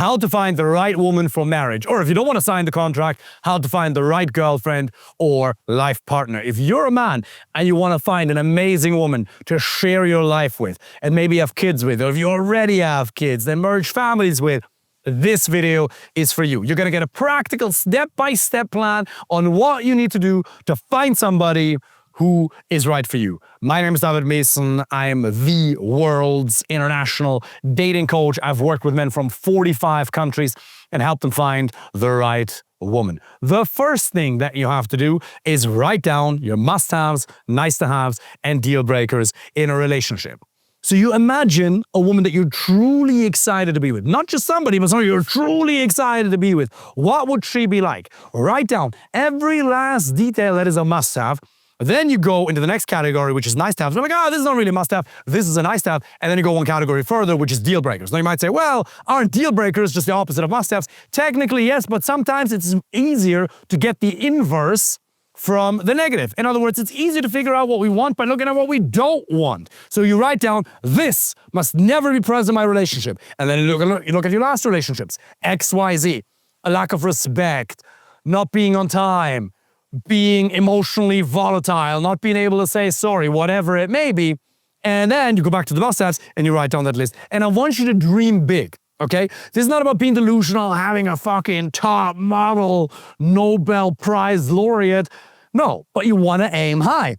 how to find the right woman for marriage. Or if you don't want to sign the contract, how to find the right girlfriend or life partner. If you're a man and you want to find an amazing woman to share your life with and maybe have kids with, or if you already have kids, then merge families with, this video is for you. You're going to get a practical step-by-step plan on what you need to do to find somebody who is right for you. My name is David Mason. I am the world's international dating coach. I've worked with men from 45 countries and helped them find the right woman. The first thing that you have to do is write down your must-haves, nice-to-haves, and deal breakers in a relationship. So you imagine a woman that you're truly excited to be with. Not just somebody, but somebody you're truly excited to be with. What would she be like? Write down every last detail that is a must-have. Then you go into the next category, which is nice-to-haves. You're like, this is not really a must-have. This is a nice-to-have. And then you go one category further, which is deal breakers. Now you might say, well, aren't deal breakers just the opposite of must-haves? Technically, yes, but sometimes it's easier to get the inverse from the negative. In other words, it's easier to figure out what we want by looking at what we don't want. So you write down, this must never be present in my relationship. And then you look at your last relationships. X, Y, Z. A lack of respect, not being on time, being emotionally volatile, not being able to say sorry, whatever it may be. And then you go back to the must-haves and you write down that list. And I want you to dream big. Okay? This is not about being delusional, having a fucking top model, Nobel Prize laureate. No, but you want to aim high.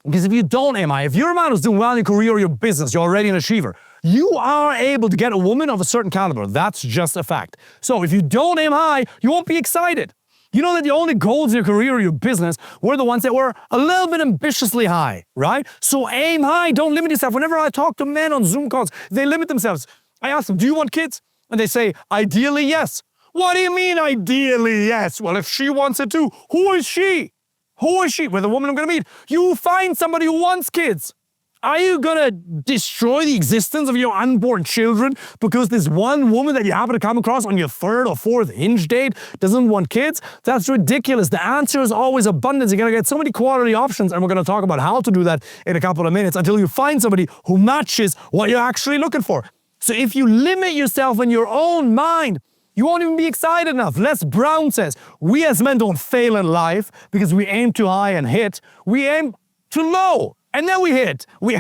Because if you don't aim high, if you're a man who's doing well in your career or your business, you're already an achiever, you are able to get a woman of a certain caliber. That's just a fact. So if you don't aim high, you won't be excited. You know that the only goals in your career or your business were the ones that were a little bit ambitiously high, right? So aim high, don't limit yourself. Whenever I talk to men on Zoom calls, they limit themselves. I ask them, do you want kids? And they say, ideally, yes. What do you mean, ideally, yes? Well, if she wants it too, who is she? Who is she? Well, the woman I'm going to meet. You find somebody who wants kids. Are you going to destroy the existence of your unborn children because this one woman that you happen to come across on your third or fourth hinge date doesn't want kids? That's ridiculous. The answer is always abundance. You're going to get so many quality options, and we're going to talk about how to do that in a couple of minutes until you find somebody who matches what you're actually looking for. So if you limit yourself in your own mind, you won't even be excited enough. Les Brown says, we as men don't fail in life because we aim too high and hit. We aim too low and then we hit. We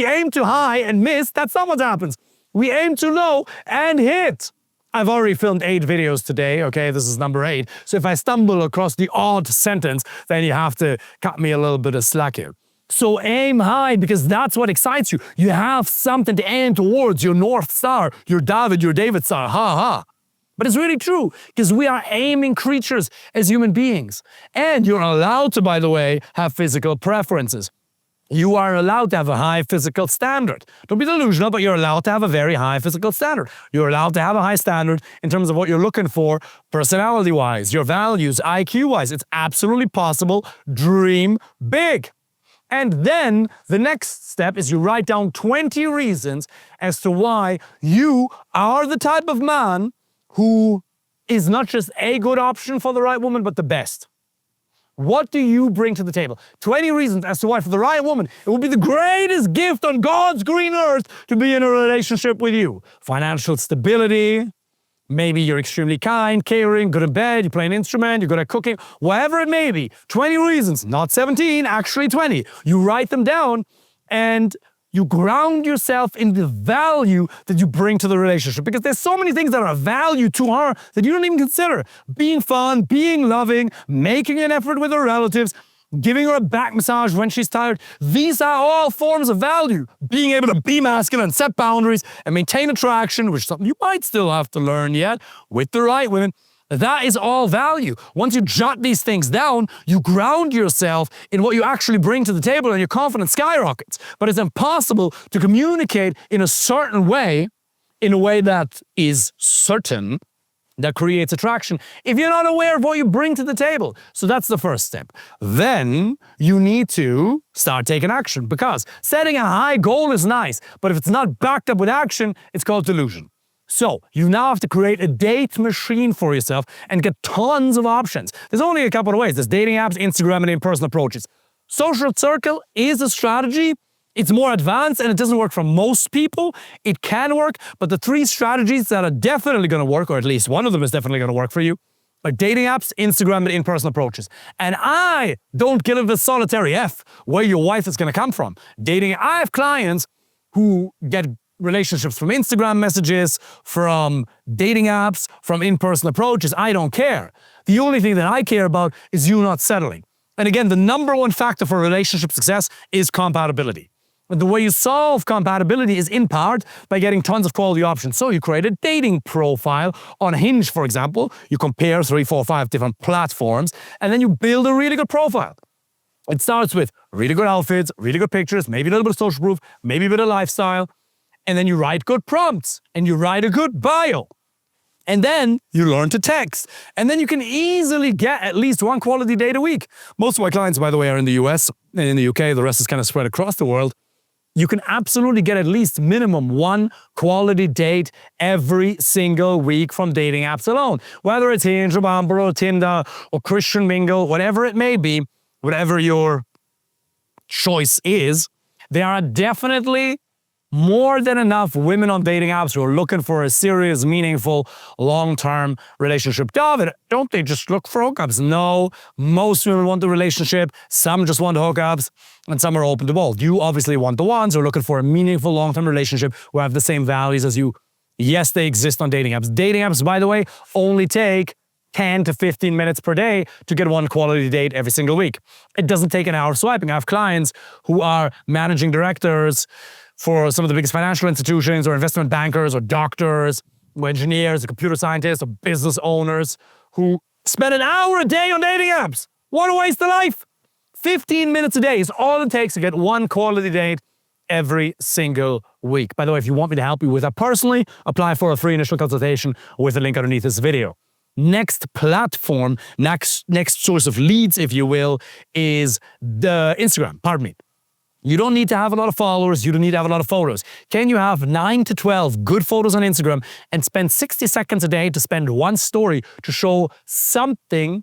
aim too high and miss. That's not what happens. We aim too low and hit. I've already filmed 8 videos today, okay? This is number 8. So if I stumble across the odd sentence, then you have to cut me a little bit of slack here. So aim high because that's what excites you. You have something to aim towards, your North Star, your David Star, ha. But it's really true because we are aiming creatures as human beings. And you're allowed to, by the way, have physical preferences. You are allowed to have a high physical standard. Don't be delusional, but you're allowed to have a very high physical standard. You're allowed to have a high standard in terms of what you're looking for personality-wise, your values, IQ-wise. It's absolutely possible. Dream big. And then the next step is you write down 20 reasons as to why you are the type of man who is not just a good option for the right woman, but the best. What do you bring to the table? 20 reasons as to why for the right woman, it will be the greatest gift on God's green earth to be in a relationship with you. Financial stability. Maybe you're extremely kind, caring, good in bed, you play an instrument, you're good at cooking, whatever it may be. 20 reasons, not 17, actually 20. You write them down and you ground yourself in the value that you bring to the relationship. Because there's so many things that are value to her that you don't even consider. Being fun, being loving, making an effort with her relatives, giving her a back massage when she's tired. These are all forms of value. Being able to be masculine, set boundaries, and maintain attraction, which is something you might still have to learn yet, with the right women. That is all value. Once you jot these things down, you ground yourself in what you actually bring to the table and your confidence skyrockets. But it's impossible to communicate in a certain way, in a way that is certain, that creates attraction, if you're not aware of what you bring to the table. So that's the first step. Then you need to start taking action, because setting a high goal is nice, but if it's not backed up with action, it's called delusion. So you now have to create a date machine for yourself and get tons of options. There's only a couple of ways. There's dating apps, Instagram, and in-person approaches. Social circle is a strategy It's more advanced and it doesn't work for most people. It can work, but the 3 strategies that are definitely going to work, or at least one of them is definitely going to work for you, are dating apps, Instagram, and in-person approaches. And I don't give a solitary F where your wife is going to come from. I have clients who get relationships from Instagram messages, from dating apps, from in-person approaches. I don't care. The only thing that I care about is you not settling. And again, the number 1 factor for relationship success is compatibility. The way you solve compatibility is in part by getting tons of quality options. So you create a dating profile on Hinge, for example. You compare 3, 4, 5 different platforms, and then you build a really good profile. It starts with really good outfits, really good pictures, maybe a little bit of social proof, maybe a bit of lifestyle. And then you write good prompts, and you write a good bio. And then you learn to text. And then you can easily get at least 1 quality date a week. Most of my clients, by the way, are in the US and in the UK. The rest is kind of spread across the world. You can absolutely get at least minimum 1 quality date every single week from dating apps alone. Whether it's Hinge or Bumble or Tinder or Christian Mingle, whatever it may be, whatever your choice is, there are definitely more than enough women on dating apps who are looking for a serious, meaningful, long-term relationship. David, don't they just look for hookups? No, most women want the relationship. Some just want hookups, and some are open to both. You obviously want the ones who are looking for a meaningful, long-term relationship who have the same values as you. Yes, they exist on dating apps. Dating apps, by the way, only take 10 to 15 minutes per day to get 1 quality date every single week. It doesn't take an hour of swiping. I have clients who are managing directors for some of the biggest financial institutions, or investment bankers, or doctors, or engineers, or computer scientists, or business owners who spend an hour a day on dating apps. What a waste of life. 15 minutes a day is all it takes to get 1 quality date every single week. By the way, if you want me to help you with that personally, apply for a free initial consultation with the link underneath this video. Next platform, next source of leads, if you will, is the Instagram. Pardon me. You don't need to have a lot of followers. You don't need to have a lot of photos. Can you have 9 to 12 good photos on Instagram and spend 60 seconds a day to spend 1 story to show something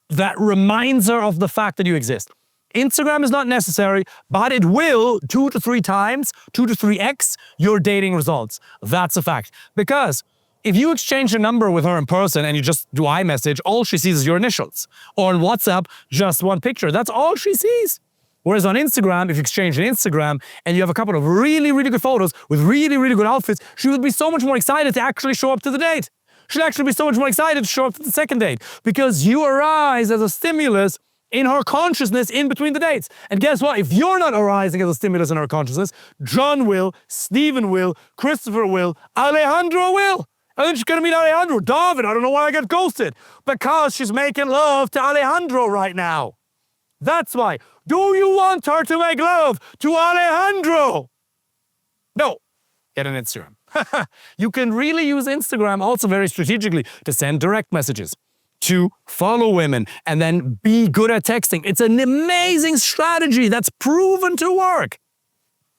that reminds her of the fact that you exist? Instagram is not necessary, but it will 2 to 3 times, 2 to 3x your dating results. That's a fact. Because if you exchange a number with her in person and you just do iMessage, all she sees is your initials. Or on WhatsApp, just 1 picture. That's all she sees. Whereas on Instagram, if you exchange an Instagram and you have a couple of really, really good photos with really, really good outfits, she would be so much more excited to actually show up to the date. She'd actually be so much more excited to show up to the second date because you arise as a stimulus in her consciousness in between the dates. And guess what? If you're not arising as a stimulus in her consciousness, John will, Stephen will, Christopher will, Alejandro will. And then she's going to meet Alejandro. David, I don't know why I got ghosted. Because she's making love to Alejandro right now. That's why. Do you want her to make love to Alejandro? No. Get an Instagram. You can really use Instagram also very strategically to send direct messages, to follow women, and then be good at texting. It's an amazing strategy that's proven to work.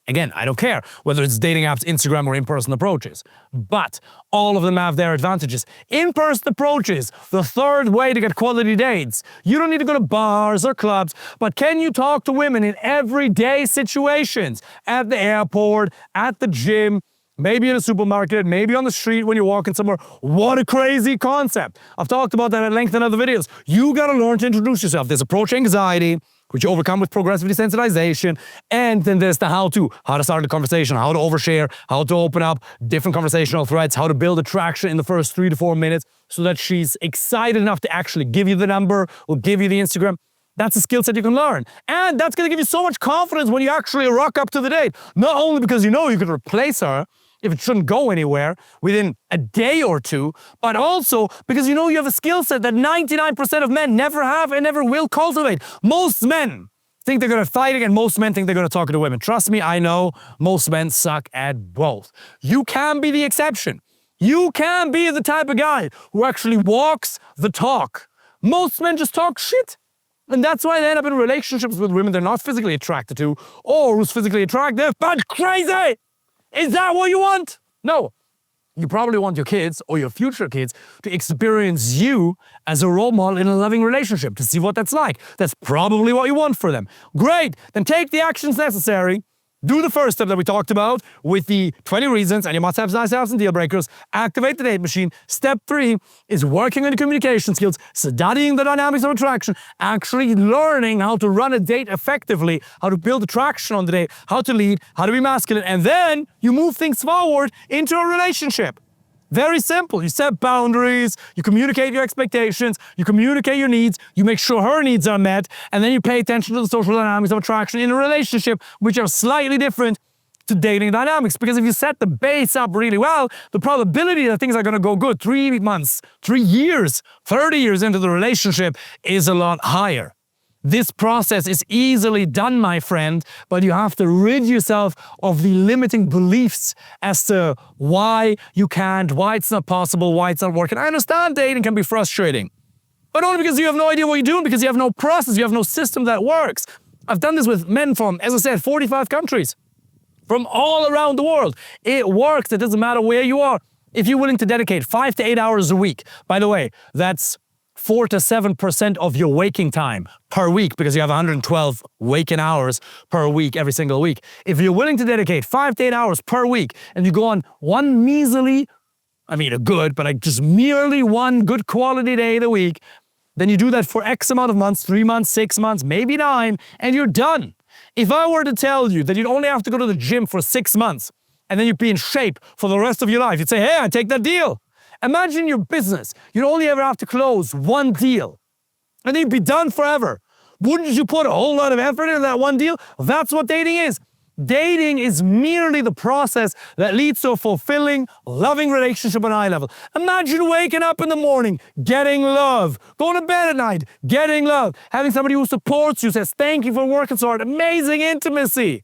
Again, I don't care whether it's dating apps, Instagram, or in-person approaches, but all of them have their advantages. In-person approaches, the third way to get quality dates. You don't need to go to bars or clubs, but can you talk to women in everyday situations? At the airport, at the gym, maybe in a supermarket, maybe on the street when you're walking somewhere. What a crazy concept. I've talked about that at length in other videos. You gotta learn to introduce yourself. There's approach anxiety, which you overcome with progressive desensitization. And then there's the how to start a conversation, how to overshare, how to open up different conversational threads, how to build attraction in the first 3 to 4 minutes so that she's excited enough to actually give you the number or give you the Instagram. That's a skill set you can learn. And that's gonna give you so much confidence when you actually rock up to the date. Not only because you know you can replace her if it shouldn't go anywhere within a day or 2, but also because you know you have a skill set that 99% of men never have and never will cultivate. Most men think they're gonna fight and most men think they're gonna talk to women. Trust me, I know most men suck at both. You can be the exception. You can be the type of guy who actually walks the talk. Most men just talk shit. And that's why they end up in relationships with women they're not physically attracted to or who's physically attractive but crazy. Is that what you want? No. You probably want your kids or your future kids to experience you as a role model in a loving relationship, to see what that's like. That's probably what you want for them. Great. Then take the actions necessary Do the first step that we talked about with the 20 reasons and your must-haves, nice-haves, and deal breakers. Activate the date machine. Step 3 is working on your communication skills, studying the dynamics of attraction, actually learning how to run a date effectively, how to build attraction on the date, how to lead, how to be masculine, and then you move things forward into a relationship. Very simple. You set boundaries, you communicate your expectations, you communicate your needs, you make sure her needs are met, and then you pay attention to the social dynamics of attraction in a relationship, which are slightly different to dating dynamics. Because if you set the base up really well, the probability that things are going to go good 3 months, 3 years, 30 years into the relationship is a lot higher. This process is easily done, my friend, but you have to rid yourself of the limiting beliefs as to why you can't, why it's not possible, why it's not working. I understand dating can be frustrating, but only because you have no idea what you're doing, because you have no process, you have no system that works. I've done this with men from, as I said, 45 countries, from all around the world. It works. It doesn't matter where you are. If you're willing to dedicate 5 to 8 hours a week, by the way, that's 4 to 7% of your waking time per week, because you have 112 waking hours per week every single week. If you're willing to dedicate 5 to 8 hours per week and you go on one measly, just merely one good quality day of the week, then you do that for X amount of months, 3 months, 6 months, maybe 9, and you're done. If I were to tell you that you'd only have to go to the gym for 6 months and then you'd be in shape for the rest of your life, you'd say, hey, I take that deal. Imagine your business. You'd only ever have to close one deal, and then you'd be done forever. Wouldn't you put a whole lot of effort into that one deal? That's what dating is. Dating is merely the process that leads to a fulfilling, loving relationship on eye level. Imagine waking up in the morning, getting love. Going to bed at night, getting love. Having somebody who supports you, says, thank you for working so hard. Amazing intimacy.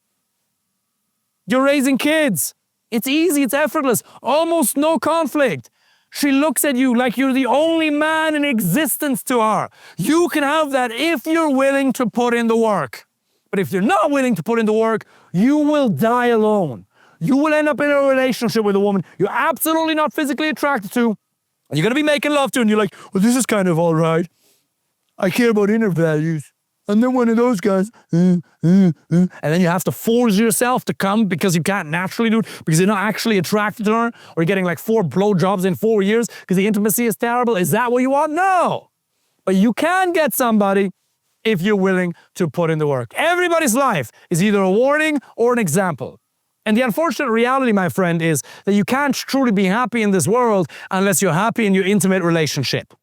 You're raising kids. It's easy, it's effortless, almost no conflict. She looks at you like you're the only man in existence to her. You can have that if you're willing to put in the work. But if you're not willing to put in the work, you will die alone. You will end up in a relationship with a woman you're absolutely not physically attracted to, and you're going to be making love to, and you're like, well, this is kind of all right. I care about inner values. And then one of those guys, and then you have to force yourself to come because you can't naturally do it, because you're not actually attracted to her, or you're getting like 4 blowjobs in 4 years because the intimacy is terrible. Is that what you want? No. But you can get somebody if you're willing to put in the work. Everybody's life is either a warning or an example. And the unfortunate reality, my friend, is that you can't truly be happy in this world unless you're happy in your intimate relationship.